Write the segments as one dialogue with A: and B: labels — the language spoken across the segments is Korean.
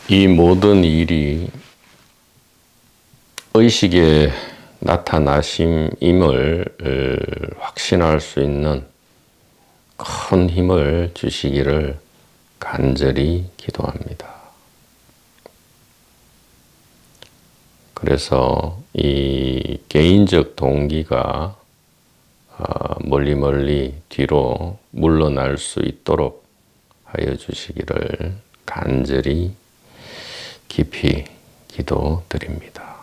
A: 이 모든 일이 의식의 나타나심임을 확신할 수 있는 큰 힘을 주시기를 간절히 기도합니다. 그래서 이 개인적 동기가 멀리 뒤로 물러날 수 있도록 하여 주시기를 간절히 깊이 기도드립니다.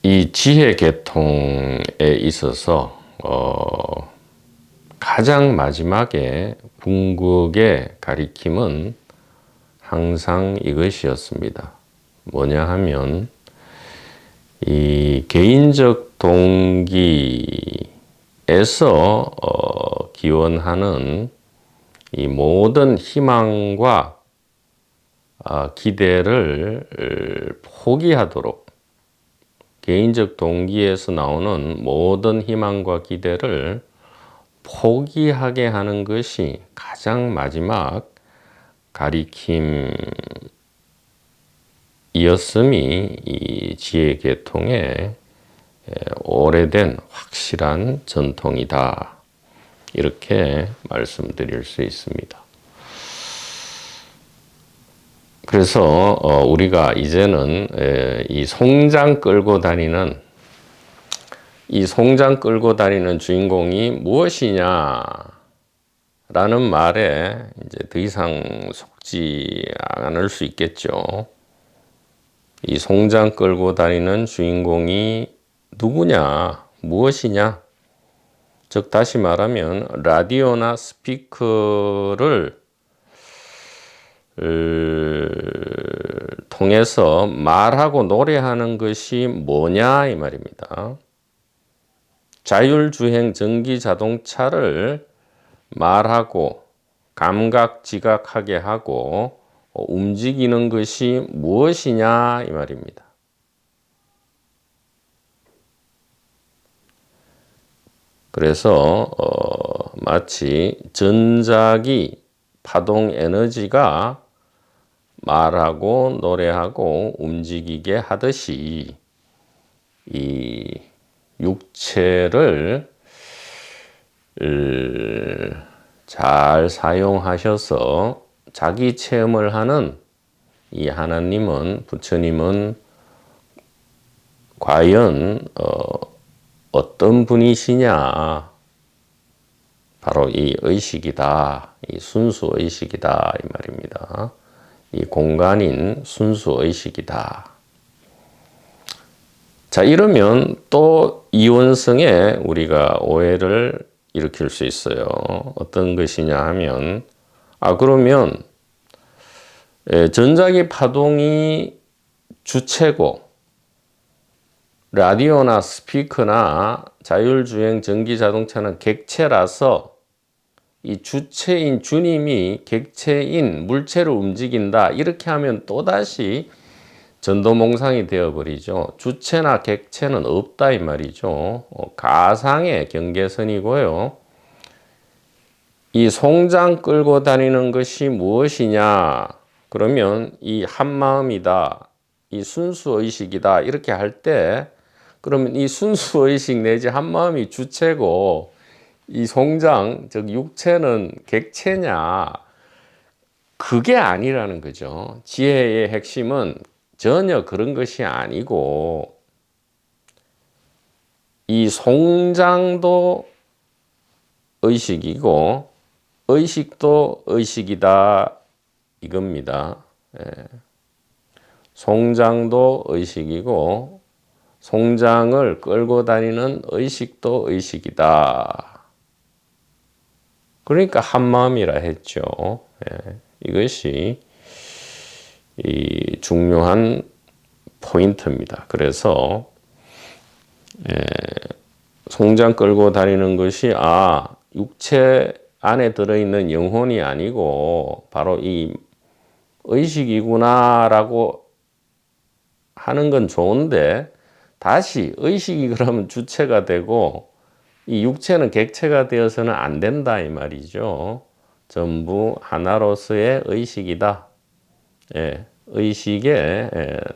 A: 이 지혜 계통에 있어서 가장 마지막에 궁극의 가리킴은 항상 이것이었습니다. 뭐냐 하면 이 개인적 동기에서 기원하는 이 모든 희망과 기대를 포기하도록, 개인적 동기에서 나오는 모든 희망과 기대를 포기하게 하는 것이 가장 마지막 가리킴이었음이 이 지혜 계통의 오래된 확실한 전통이다. 이렇게 말씀드릴 수 있습니다. 그래서 우리가 이제는 이 송장 끌고 다니는 주인공이 무엇이냐 라는 말에 이제 더 이상 속지 않을 수 있겠죠. 이 송장 끌고 다니는 주인공이 누구냐, 무엇이냐? 즉 다시 말하면 라디오나 스피커를 통해서 말하고 노래하는 것이 뭐냐 이 말입니다. 자율주행 전기 자동차를 말하고 감각 지각하게 하고 움직이는 것이 무엇이냐 이 말입니다. 그래서 마치 전자기 파동 에너지가 말하고 노래하고 움직이게 하듯이 이 육체를 잘 사용하셔서 자기 체험을 하는 이 하나님은, 부처님은 과연 어떤 분이시냐? 바로 이 의식이다. 이 순수 의식이다. 이 말입니다. 이 공간인 순수 의식이다. 자, 이러면 또 이원성에 우리가 오해를 일으킬 수 있어요. 어떤 것이냐 하면, 그러면 전자기 파동이 주체고 라디오나 스피커나 자율주행 전기자동차는 객체라서 이 주체인 주님이 객체인 물체를 움직인다. 이렇게 하면 또다시 전도몽상이 되어버리죠. 주체나 객체는 없다 이 말이죠. 가상의 경계선이고요. 이 송장 끌고 다니는 것이 무엇이냐? 그러면 이 한마음이다. 이 순수의식이다. 이렇게 할 때 그러면 이 순수의식 내지 한마음이 주체고 이 송장, 즉 육체는 객체냐? 그게 아니라는 거죠. 지혜의 핵심은 전혀 그런 것이 아니고 이 송장도 의식이고 의식도 의식이다 이겁니다. 송장도 의식이고 송장을 끌고 다니는 의식도 의식이다. 그러니까 한마음이라 했죠. 이것이 이 중요한 포인트입니다. 그래서 송장 끌고 다니는 것이 육체 안에 들어있는 영혼이 아니고 바로 이 의식이구나라고 하는 건 좋은데 다시 의식이 그러면 주체가 되고 이 육체는 객체가 되어서는 안 된다 이 말이죠. 전부 하나로서의 의식이다. 예, 의식의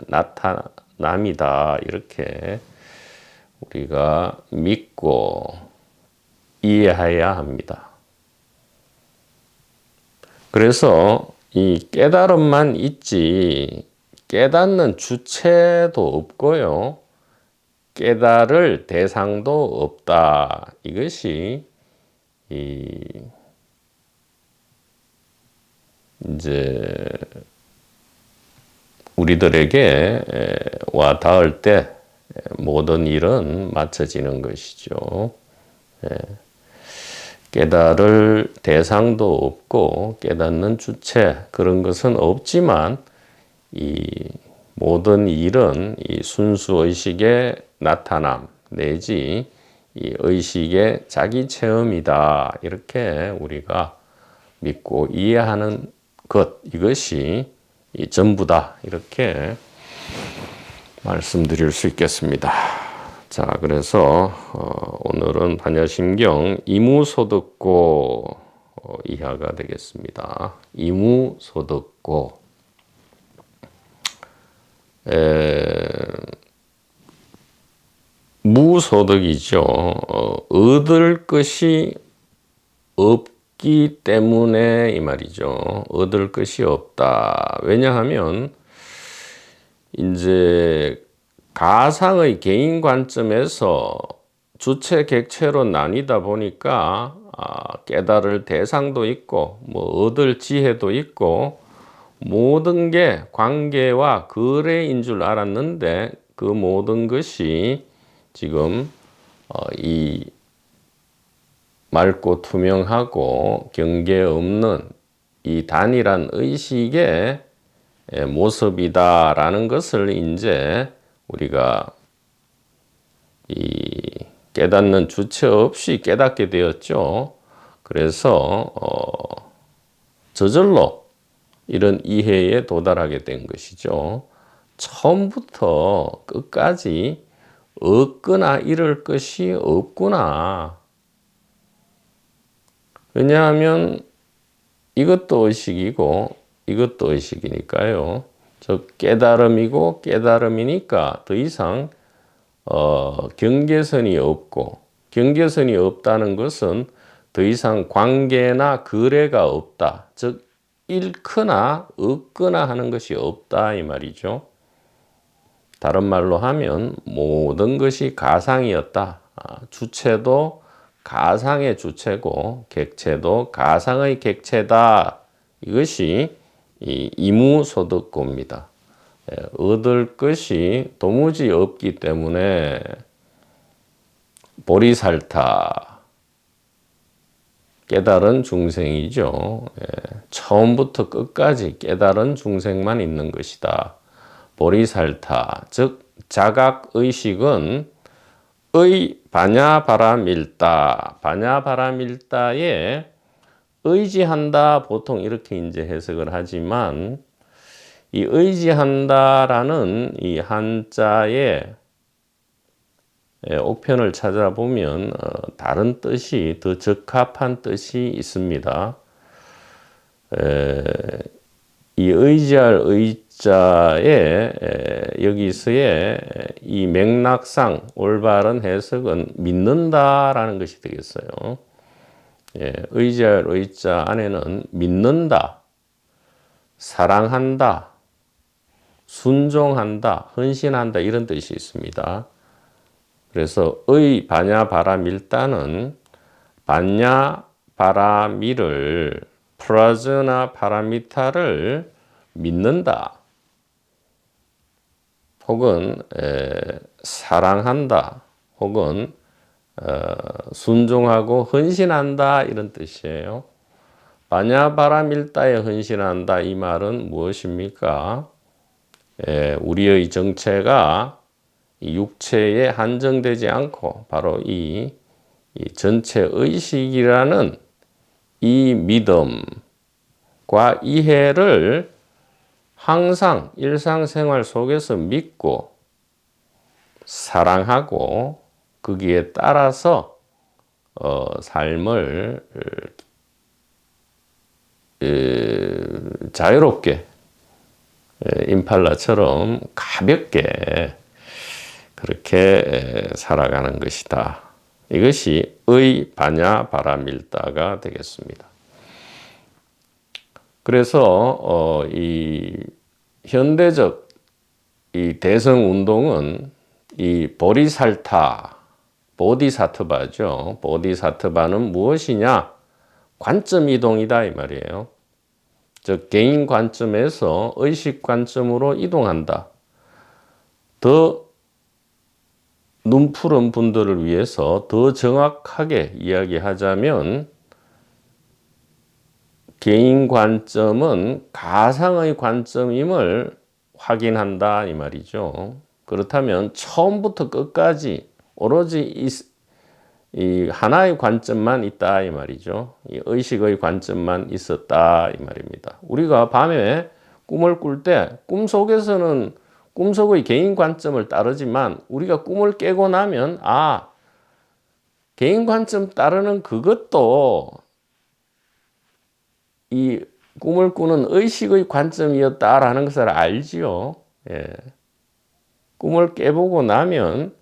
A: 나타남이다. 이렇게 우리가 믿고 이해해야 합니다. 그래서 이 깨달음만 있지 깨닫는 주체도 없고요. 깨달을 대상도 없다. 이것이 이제 우리들에게 와 닿을 때 모든 일은 맞춰지는 것이죠. 깨달을 대상도 없고 깨닫는 주체 그런 것은 없지만 이 모든 일은 이 순수 의식의 나타남 내지 이 의식의 자기 체험이다. 이렇게 우리가 믿고 이해하는 것 이것이 이 전부다. 이렇게 말씀드릴 수 있겠습니다. 자, 그래서 오늘은 반야심경 이무소득고 이하가 되겠습니다. 이무소득고 무소득이죠. 얻을 것이 없기 때문에 이 말이죠. 얻을 것이 없다. 왜냐하면 이제 가상의 개인 관점에서 주체 객체로 나뉘다 보니까 깨달을 대상도 있고 뭐 얻을 지혜도 있고 모든 게 관계와 거래인 줄 알았는데 그 모든 것이 지금 이 맑고 투명하고 경계 없는 이 단일한 의식의 모습이다라는 것을 이제 우리가 이 깨닫는 주체 없이 깨닫게 되었죠. 그래서 저절로 이런 이해에 도달하게 된 것이죠. 처음부터 끝까지 얻거나 잃을 것이 없구나. 왜냐하면 이것도 의식이고 이것도 의식이니까요. 즉 깨달음이고 깨달음이니까 더 이상 경계선이 없고 경계선이 없다는 것은 더 이상 관계나 거래가 없다. 즉 잃거나 얻거나 하는 것이 없다 이 말이죠. 다른 말로 하면 모든 것이 가상이었다. 주체도 가상의 주체고 객체도 가상의 객체다. 이것이 이 이무소득고입니다. 얻을 것이 도무지 없기 때문에 보리살타 깨달은 중생이죠. 처음부터 끝까지 깨달은 중생만 있는 것이다. 보리살타 즉 자각의식은 바냐바라밀다. 바냐바라밀다에 의지한다 보통 이렇게 이제 해석을 하지만 이 의지한다라는 이 한자의 옥편을 찾아보면 다른 뜻이 더 적합한 뜻이 있습니다. 이 의지할 의자에 여기서의 이 맥락상 올바른 해석은 믿는다라는 것이 되겠어요. 의지할 의자 안에는 믿는다, 사랑한다, 순종한다, 헌신한다 이런 뜻이 있습니다. 그래서 바냐바라밀다는 바냐바라밀을 프라저나 파라미타를 믿는다. 혹은 사랑한다. 혹은 순종하고 헌신한다 이런 뜻이에요. 바냐바라밀다에 헌신한다 이 말은 무엇입니까? 우리의 정체가 이 육체에 한정되지 않고 바로 이 전체 의식이라는 이 믿음과 이해를 항상 일상생활 속에서 믿고 사랑하고 거기에 따라서 삶을 자유롭게 임팔라처럼 가볍게 그렇게 살아가는 것이다. 이것이 의 반야 바라밀다가 되겠습니다. 그래서 이 현대적 이 대성 운동은 이 보디사트바죠. 보디사트바는 무엇이냐? 관점 이동이다 이 말이에요. 즉 개인 관점에서 의식 관점으로 이동한다. 더 눈푸른 분들을 위해서 더 정확하게 이야기하자면 개인 관점은 가상의 관점임을 확인한다 이 말이죠. 그렇다면 처음부터 끝까지 오로지 이 하나의 관점만 있다 이 말이죠. 이 의식의 관점만 있었다 이 말입니다. 우리가 밤에 꿈을 꿀 때 꿈속에서는 꿈속의 개인 관점을 따르지만 우리가 꿈을 깨고 나면 개인 관점 따르는 그것도 이 꿈을 꾸는 의식의 관점이었다라는 것을 알지요. 예. 꿈을 깨보고 나면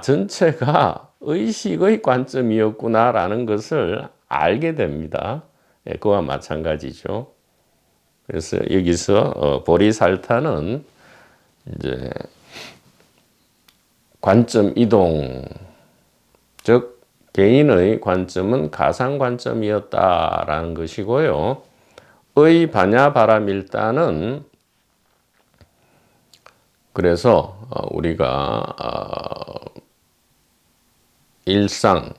A: 전체가 의식의 관점이었구나라는 것을 알게 됩니다. 예, 그와 마찬가지죠. 그래서 여기서 보리살타는 이제 관점 이동, 즉 개인의 관점은 가상 관점이었다라는 것이고요. 의 반야 바라밀다는 그래서 우리가 일상,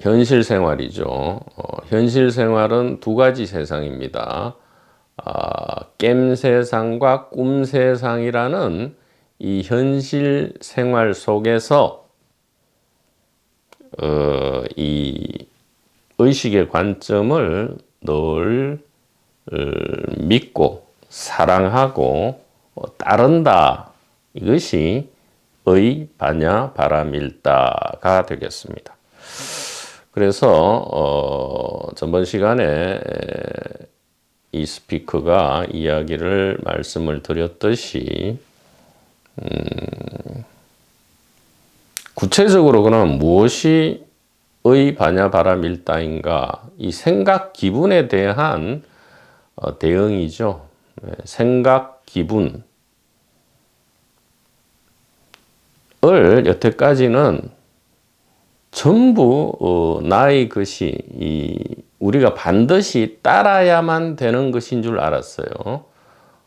A: 현실 생활이죠. 현실 생활은 두 가지 세상입니다. 깸 세상과 꿈 세상이라는 이 현실 생활 속에서 이 의식의 관점을 늘 믿고 사랑하고 따른다. 이것이 의 반야 바라밀다가 되겠습니다. 그래서 전번 시간에 이 스피커가 이야기를 말씀을 드렸듯이 구체적으로 그럼 무엇이 의 반야 바라밀다인가? 이 생각 기분에 대한 대응이죠. 생각 기분을 여태까지는 전부 나의 것이 우리가 반드시 따라야만 되는 것인 줄 알았어요.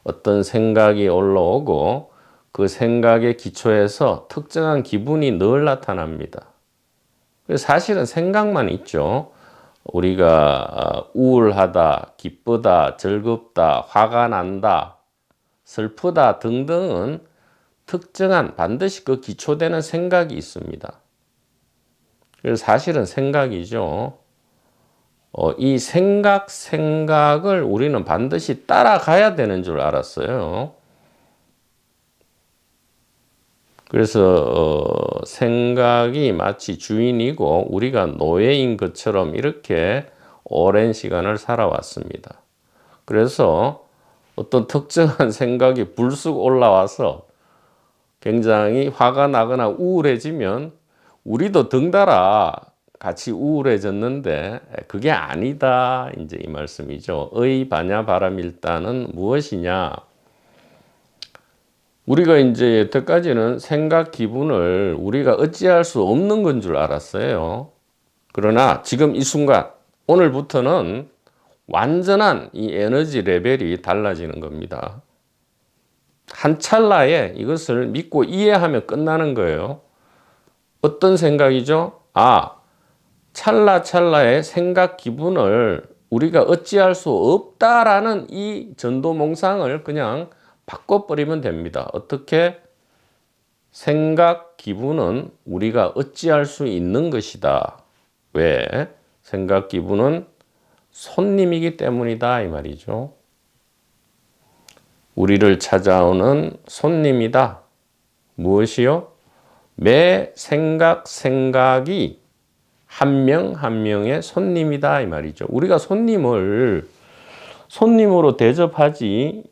A: 어떤 생각이 올라오고 그 생각의 기초에서 특정한 기분이 늘 나타납니다. 사실은 생각만 있죠. 우리가 우울하다, 기쁘다, 즐겁다, 화가 난다, 슬프다 등등은 특정한 반드시 그 기초되는 생각이 있습니다. 그래서 사실은 생각이죠. 이 생각을 우리는 반드시 따라가야 되는 줄 알았어요. 그래서 생각이 마치 주인이고 우리가 노예인 것처럼 이렇게 오랜 시간을 살아왔습니다. 그래서 어떤 특정한 생각이 불쑥 올라와서 굉장히 화가 나거나 우울해지면 우리도 덩달아 같이 우울해졌는데 그게 아니다. 이제 이 말씀이죠. 의 반야 바라밀다는 무엇이냐? 우리가 이제 여태까지는 생각 기분을 우리가 어찌할 수 없는 건 줄 알았어요. 그러나 지금 이 순간 오늘부터는 완전한 이 에너지 레벨이 달라지는 겁니다. 한 찰나에 이것을 믿고 이해하면 끝나는 거예요. 어떤 생각이죠? 찰나의 생각 기분을 우리가 어찌할 수 없다라는 이 전도몽상을 그냥 바꿔버리면 됩니다. 어떻게? 생각 기분은 우리가 어찌할 수 있는 것이다. 왜? 생각 기분은 손님이기 때문이다 이 말이죠. 우리를 찾아오는 손님이다. 무엇이요? 매 생각이 한 명 한 명의 손님이다 이 말이죠. 우리가 손님을 손님으로 대접하지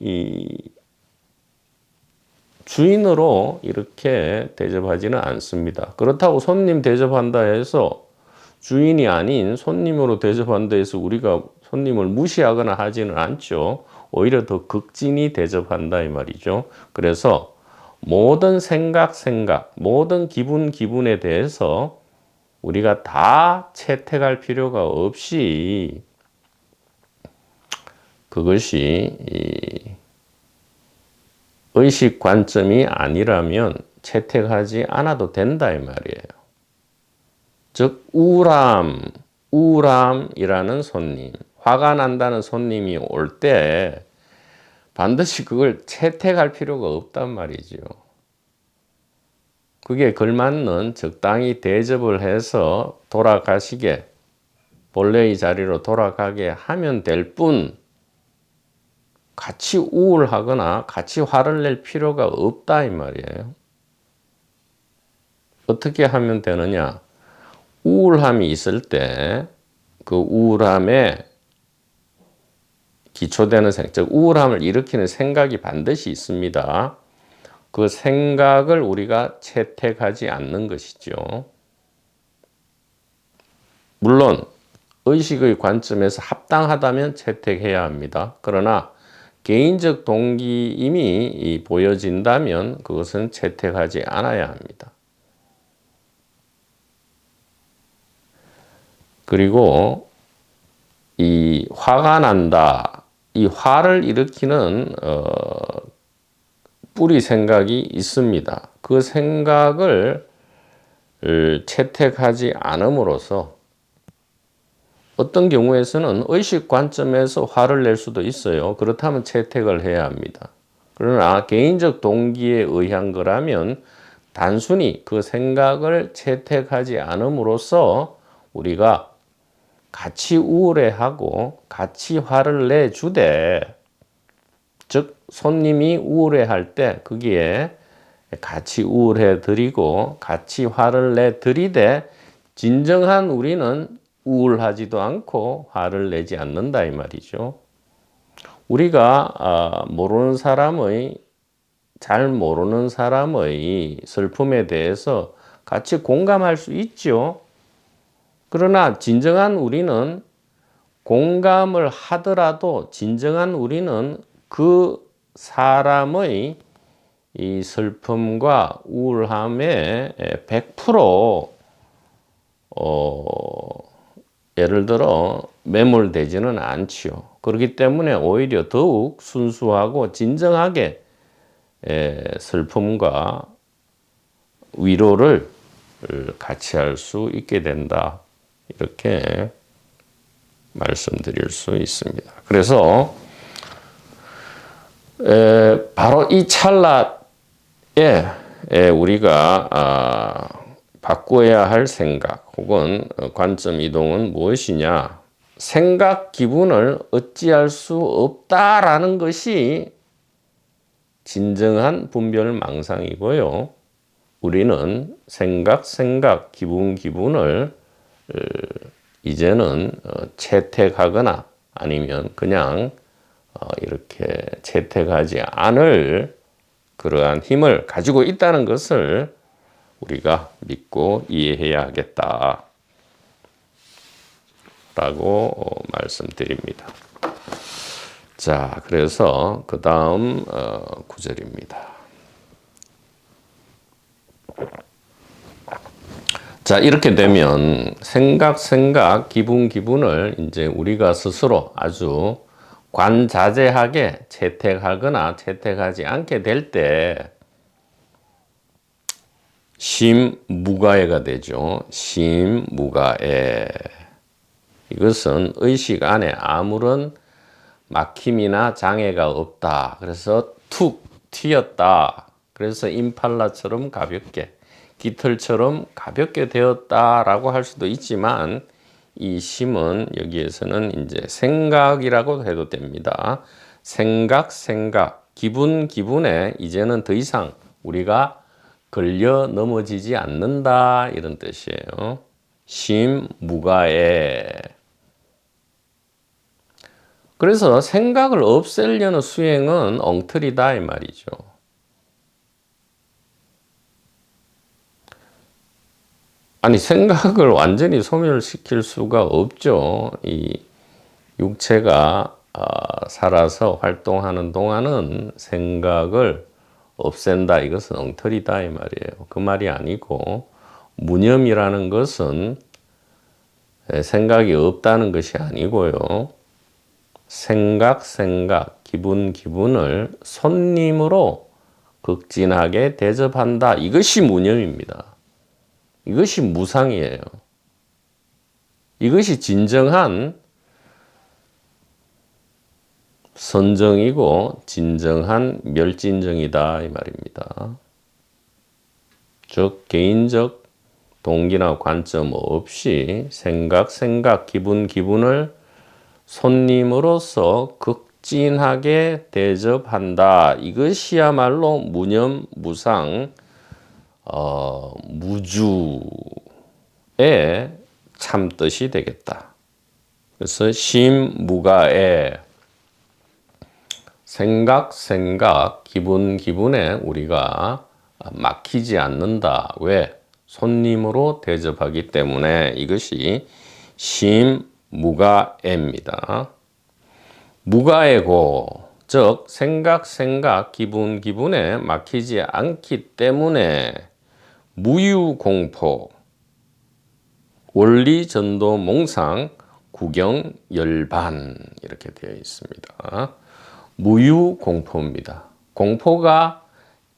A: 주인으로 이렇게 대접하지는 않습니다. 그렇다고 손님 대접한다 해서 주인이 아닌 손님으로 대접한다 해서 우리가 손님을 무시하거나 하지는 않죠. 오히려 더 극진히 대접한다 이 말이죠. 그래서 모든 생각, 모든 기분에 대해서 우리가 다 채택할 필요가 없이 그것이 의식 관점이 아니라면 채택하지 않아도 된다 이 말이에요. 즉 우울함이라는 손님, 화가 난다는 손님이 올 때 반드시 그걸 채택할 필요가 없단 말이죠. 그게 걸맞는 적당히 대접을 해서 돌아가시게, 본래의 자리로 돌아가게 하면 될 뿐, 같이 우울하거나 같이 화를 낼 필요가 없다 이 말이에요. 어떻게 하면 되느냐? 우울함이 있을 때 그 우울함에 기초되는 즉 우울함을 일으키는 생각이 반드시 있습니다. 그 생각을 우리가 채택하지 않는 것이죠. 물론 의식의 관점에서 합당하다면 채택해야 합니다. 그러나 개인적 동기임이 보여진다면 그것은 채택하지 않아야 합니다. 그리고 이 화가 난다. 이 화를 일으키는 뿌리 생각이 있습니다. 그 생각을 채택하지 않음으로써 어떤 경우에서는 의식 관점에서 화를 낼 수도 있어요. 그렇다면 채택을 해야 합니다. 그러나 개인적 동기에 의한 거라면 단순히 그 생각을 채택하지 않음으로써 우리가 같이 우울해하고 같이 화를 내주되, 즉 손님이 우울해할 때 거기에 같이 우울해 드리고 같이 화를 내 드리되 진정한 우리는 우울하지도 않고 화를 내지 않는다 이 말이죠. 우리가 잘 모르는 사람의 슬픔에 대해서 같이 공감할 수 있죠. 그러나 진정한 우리는 공감을 하더라도 진정한 우리는 그 사람의 이 슬픔과 우울함에 100% 예를 들어 매몰되지는 않지요. 그렇기 때문에 오히려 더욱 순수하고 진정하게 슬픔과 위로를 같이 할 수 있게 된다. 이렇게 말씀드릴 수 있습니다. 그래서 바로 이 찰나에 우리가 바꿔야 할 생각 혹은 관점 이동은 무엇이냐? 생각 기분을 어찌할 수 없다라는 것이 진정한 분별망상이고요. 우리는 생각, 기분을 이제는 채택하거나 아니면 그냥 이렇게 채택하지 않을 그러한 힘을 가지고 있다는 것을 우리가 믿고 이해해야겠다 라고 말씀드립니다. 자, 그래서 그 다음 구절입니다. 자, 이렇게 되면 생각, 기분을 이제 우리가 스스로 아주 관자재하게 채택하거나 채택하지 않게 될 때 심무가해가 되죠. 심무가해. 이것은 의식 안에 아무런 막힘이나 장애가 없다. 그래서 툭 튀었다. 그래서 임팔라처럼 가볍게, 깃털처럼 가볍게 되었다라고 할 수도 있지만 이 심은 여기에서는 이제 생각이라고 해도 됩니다. 생각, 기분에 이제는 더 이상 우리가 걸려 넘어지지 않는다 이런 뜻이에요. 심무가해. 그래서 생각을 없애려는 수행은 엉터리다 이 말이죠. 아니 생각을 완전히 소멸시킬 수가 없죠. 이 육체가 살아서 활동하는 동안은 생각을 없앤다. 이것은 엉터리다 이 말이에요. 그 말이 아니고 무념이라는 것은 생각이 없다는 것이 아니고요. 생각, 기분을 손님으로 극진하게 대접한다. 이것이 무념입니다. 이것이 무상이에요. 이것이 진정한 선정이고 진정한 멸진정이다 이 말입니다. 즉 개인적 동기나 관점 없이 생각, 기분을 손님으로서 극진하게 대접한다. 이것이야말로 무념, 무상, 무주의 참뜻이 되겠다. 그래서 심무가에 생각, 기분에 우리가 막히지 않는다. 왜? 손님으로 대접하기 때문에 이것이 심무가에입니다. 무가에고, 즉 생각, 기분에 막히지 않기 때문에 무유공포, 원리전도 몽상, 구경열반 이렇게 되어 있습니다. 무유공포입니다. 공포가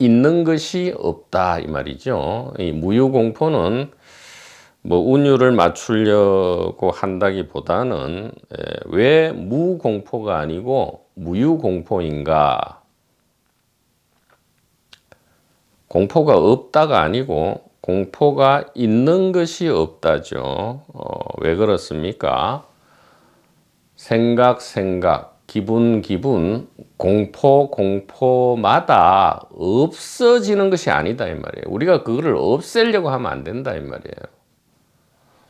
A: 있는 것이 없다 이 말이죠. 이 무유공포는 뭐 운율을 맞추려고 한다기보다는 왜 무공포가 아니고 무유공포인가? 공포가 없다가 아니고 공포가 있는 것이 없다죠. 왜 그렇습니까? 생각, 기분, 공포마다 없어지는 것이 아니다 이 말이에요. 우리가 그거를 없애려고 하면 안 된다 이 말이에요.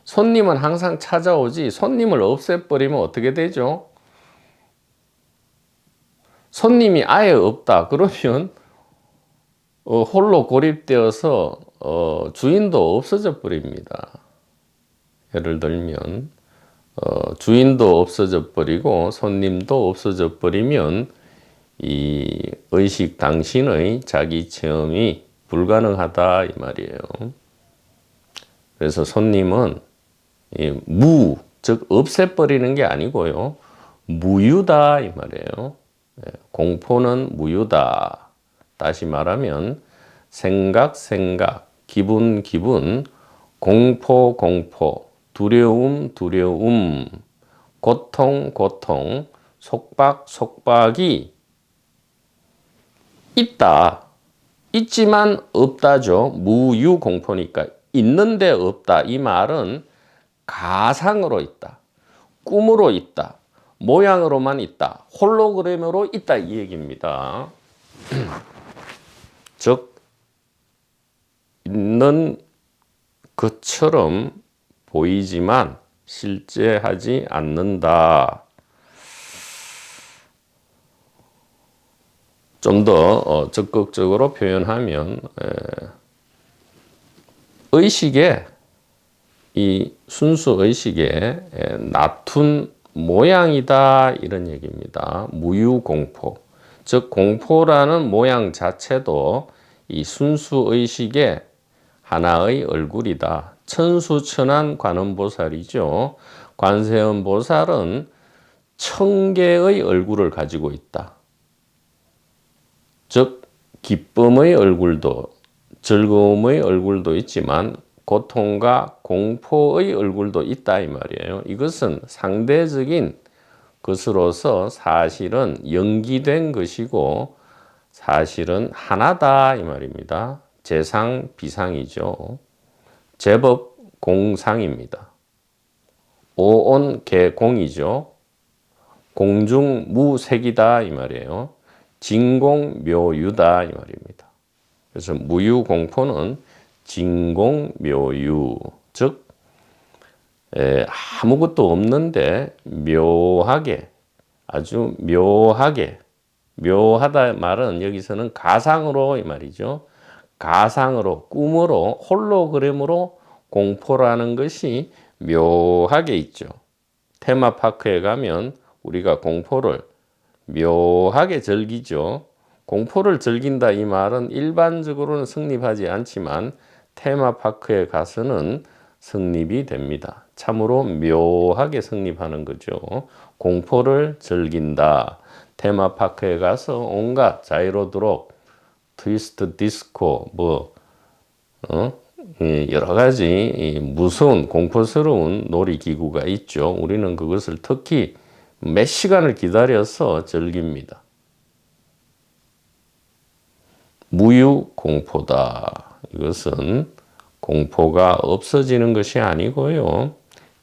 A: 손님은 항상 찾아오지 손님을 없애버리면 어떻게 되죠? 손님이 아예 없다 그러면 홀로 고립되어서 주인도 없어져 버립니다. 예를 들면 주인도 없어져 버리고 손님도 없어져 버리면 이 의식 당신의 자기 체험이 불가능하다 이 말이에요. 그래서 손님은 즉 없애버리는 게 아니고요. 무유다 이 말이에요. 공포는 무유다. 다시 말하면 생각, 기분, 공포, 두려움, 고통, 속박이 있다. 있지만 없다죠. 무유공포니까 있는데 없다. 이 말은 가상으로 있다. 꿈으로 있다. 모양으로만 있다. 홀로그램으로 있다. 이 얘기입니다. 즉 있는 것처럼 보이지만 실제 하지 않는다. 좀 더 적극적으로 표현하면 의식에 이 순수 의식에 나툰 모양이다 이런 얘기입니다. 무유공포. 즉 공포라는 모양 자체도 이 순수 의식의 하나의 얼굴이다. 천수천한 관음보살이죠. 관세음보살은 1000개의 얼굴을 가지고 있다. 즉 기쁨의 얼굴도 즐거움의 얼굴도 있지만 고통과 공포의 얼굴도 있다 이 말이에요. 이것은 상대적인 것으로서 사실은 연기된 것이고 사실은 하나다 이 말입니다. 재상 비상이죠. 제법 공상입니다. 오온개공이죠. 공중무색이다 이 말이에요. 진공묘유다 이 말입니다. 그래서 무유공포는 진공묘유, 즉 아무것도 없는데 묘하게 아주 묘하게, 묘하다 말은 여기서는 가상으로 이 말이죠. 가상으로, 꿈으로, 홀로그램으로 공포라는 것이 묘하게 있죠. 테마파크에 가면 우리가 공포를 묘하게 즐기죠. 공포를 즐긴다 이 말은 일반적으로는 성립하지 않지만 테마파크에 가서는 성립이 됩니다. 참으로 묘하게 성립하는 거죠. 공포를 즐긴다. 테마파크에 가서 온갖 자이로드롭, 트위스트 디스코, 여러 가지 무서운 공포스러운 놀이기구가 있죠. 우리는 그것을 특히 몇 시간을 기다려서 즐깁니다. 무유공포다. 이것은 공포가 없어지는 것이 아니고요.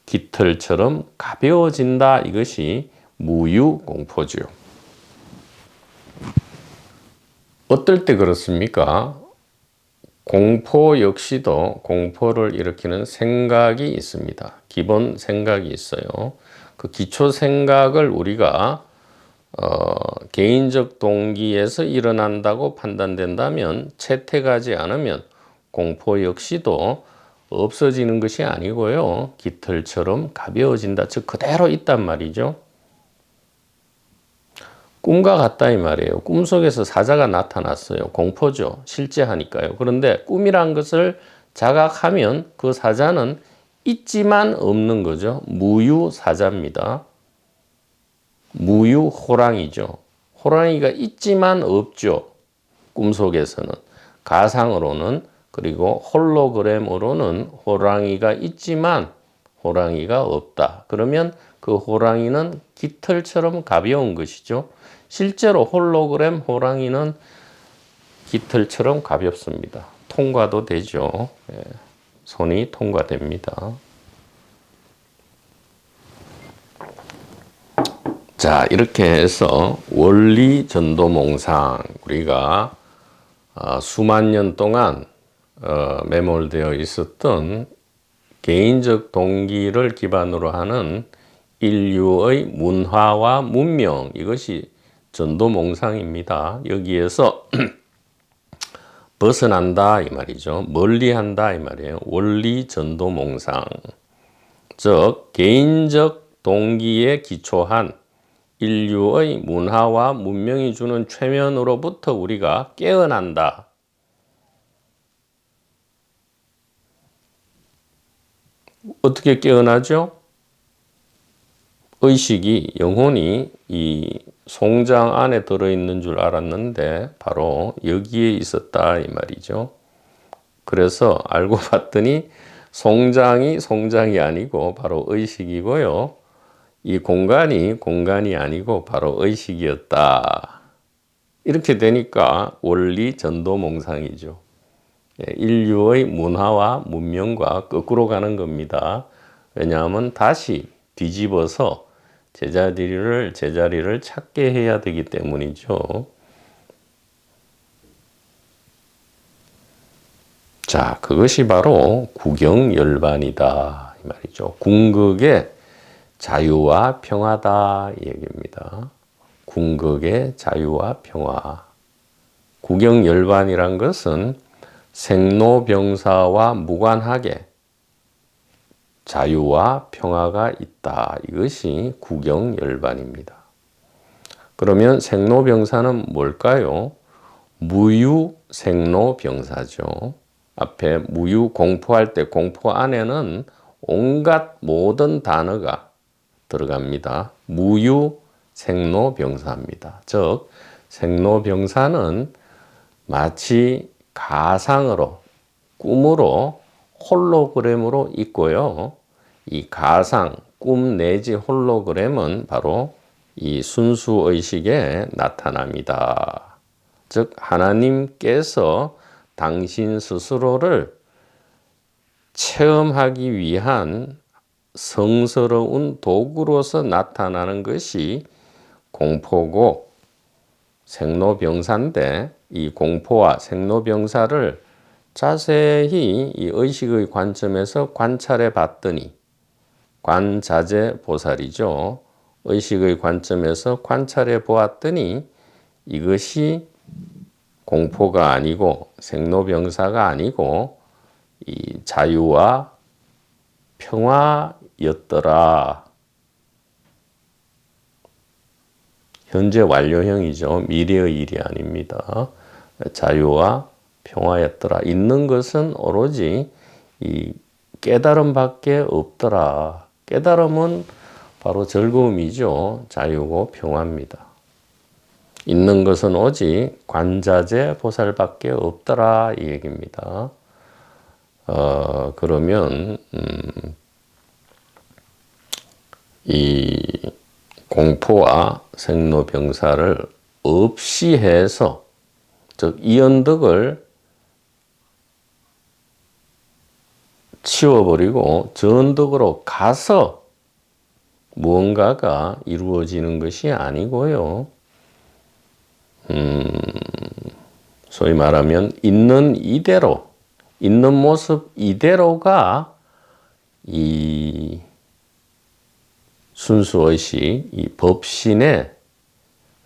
A: 깃털처럼 가벼워진다. 이것이 무유공포죠. 어떨 때 그렇습니까? 공포 역시도 공포를 일으키는 생각이 있습니다. 기본 생각이 있어요. 그 기초 생각을 우리가 개인적 동기에서 일어난다고 판단된다면 채택하지 않으면 공포 역시도 없어지는 것이 아니고요. 깃털처럼 가벼워진다. 즉 그대로 있단 말이죠. 꿈과 같다 이 말이에요. 꿈속에서 사자가 나타났어요. 공포죠. 실제 하니까요. 그런데 꿈이란 것을 자각하면 그 사자는 있지만 없는 거죠. 무유사자입니다. 무유호랑이죠. 호랑이가 있지만 없죠. 꿈속에서는. 가상으로는 그리고 홀로그램으로는 호랑이가 있지만 호랑이가 없다. 그러면 그 호랑이는 깃털처럼 가벼운 것이죠. 실제로 홀로그램 호랑이는 깃털처럼 가볍습니다. 통과도 되죠. 손이 통과됩니다. 자, 이렇게 해서 원리 전도몽상 우리가 수만 년 동안 매몰되어 있었던 개인적 동기를 기반으로 하는 인류의 문화와 문명, 이것이 전도몽상입니다. 여기에서 벗어난다 이 말이죠. 멀리한다 이 말이에요. 원리 전도몽상, 즉 개인적 동기에 기초한 인류의 문화와 문명이 주는 최면으로부터 우리가 깨어난다. 어떻게 깨어나죠? 의식이, 영혼이 이 송장 안에 들어있는 줄 알았는데 바로 여기에 있었다 이 말이죠. 그래서 알고 봤더니 송장이 아니고 바로 의식이고요. 이 공간이 아니고 바로 의식이었다. 이렇게 되니까 원리 전도몽상이죠. 인류의 문화와 문명과 거꾸로 가는 겁니다. 왜냐하면 다시 뒤집어서 제자리를 찾게 해야 되기 때문이죠. 자, 그것이 바로 구경열반이다 이 말이죠. 궁극의 자유와 평화다 이 얘기입니다. 궁극의 자유와 평화. 구경열반이란 것은 생로병사와 무관하게 자유와 평화가 있다. 이것이 구경열반입니다. 그러면 생로병사는 뭘까요? 무유생로병사죠. 앞에 무유 공포할 때 공포 안에는 온갖 모든 단어가 들어갑니다. 무유생로병사입니다. 즉 생로병사는 마치 가상으로, 꿈으로, 홀로그램으로 있고요. 이 가상, 꿈 내지 홀로그램은 바로 이 순수의식에 나타납니다. 즉 하나님께서 당신 스스로를 체험하기 위한 성스러운 도구로서 나타나는 것이 공포고 생로병사인데, 이 공포와 생로병사를 자세히 이 의식의 관점에서 관찰해 봤더니 관자재 보살이죠. 의식의 관점에서 관찰해 보았더니 이것이 공포가 아니고 생로병사가 아니고 이 자유와 평화였더라. 현재 완료형이죠. 미래의 일이 아닙니다. 자유와 평화였더라. 있는 것은 오로지 이 깨달음밖에 없더라. 깨달음은 바로 즐거움이죠. 자유고 평화입니다. 있는 것은 오직 관자재 보살밖에 없더라 이 얘기입니다. 그러면 이 공포와 생로병사를 없이 해서 즉 이언덕을 치워버리고 저언덕으로 가서 무언가가 이루어지는 것이 아니고요. 소위 말하면 있는 이대로, 있는 모습 이대로가 이 순수의식, 이 법신의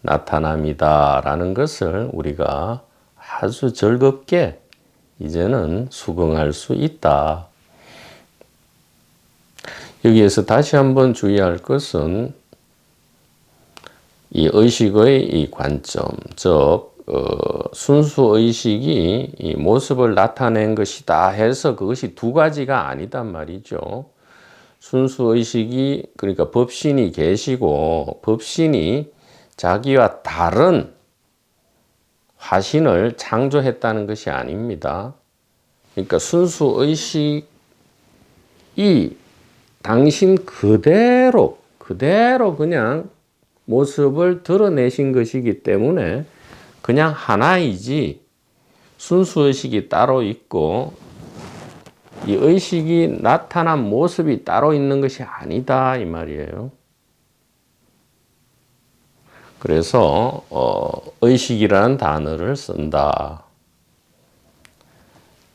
A: 나타남이다라는 것을 우리가 아주 즐겁게 이제는 수긍할 수 있다. 여기에서 다시 한번 주의할 것은 이 의식의 이 관점, 즉 순수의식이 이 모습을 나타낸 것이다 해서 그것이 두 가지가 아니단 말이죠. 순수의식이 그러니까 법신이 계시고 법신이 자기와 다른 화신을 창조했다는 것이 아닙니다. 그러니까 순수의식이 당신 그대로 그냥 모습을 드러내신 것이기 때문에 그냥 하나이지 순수의식이 따로 있고 이 의식이 나타난 모습이 따로 있는 것이 아니다 이 말이에요. 그래서 의식이라는 단어를 쓴다.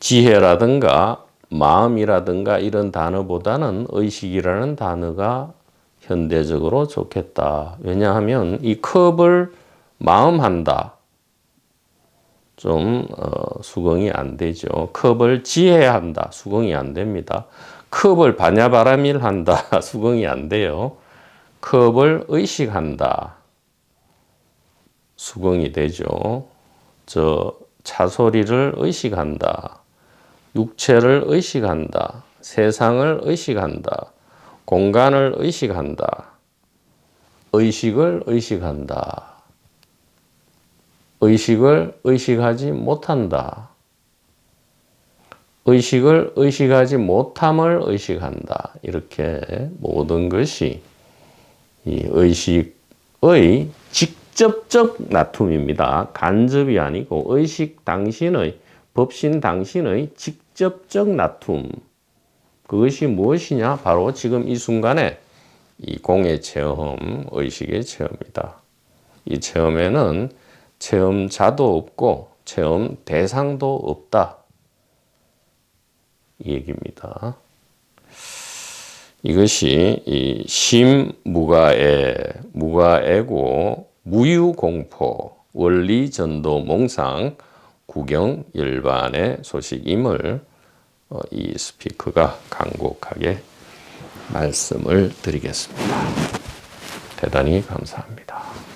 A: 지혜라든가 마음이라든가 이런 단어보다는 의식이라는 단어가 현대적으로 좋겠다. 왜냐하면 이 컵을 마음한다. 좀 수긍이 안 되죠. 컵을 지혜한다. 수긍이 안 됩니다. 컵을 바냐바라밀한다. 수긍이 안 돼요. 컵을 의식한다. 수긍이 되죠. 차소리를 의식한다. 육체를 의식한다. 세상을 의식한다. 공간을 의식한다. 의식을 의식한다. 의식을 의식하지 못한다. 의식을 의식하지 못함을 의식한다. 이렇게 모든 것이 이 의식의 직접적 나툼입니다. 간접이 아니고 의식 당신의, 법신 당신의 직접적 나툼. 그것이 무엇이냐? 바로 지금 이 순간에 이 공의 체험, 의식의 체험이다. 이 체험에는 체험자도 없고 체험 대상도 없다. 이 얘기입니다. 이것이 이 심무가애, 무가애고 무유공포, 원리전도 몽상, 구경일반의 소식임을 이 스피커가 간곡하게 말씀을 드리겠습니다. 대단히 감사합니다.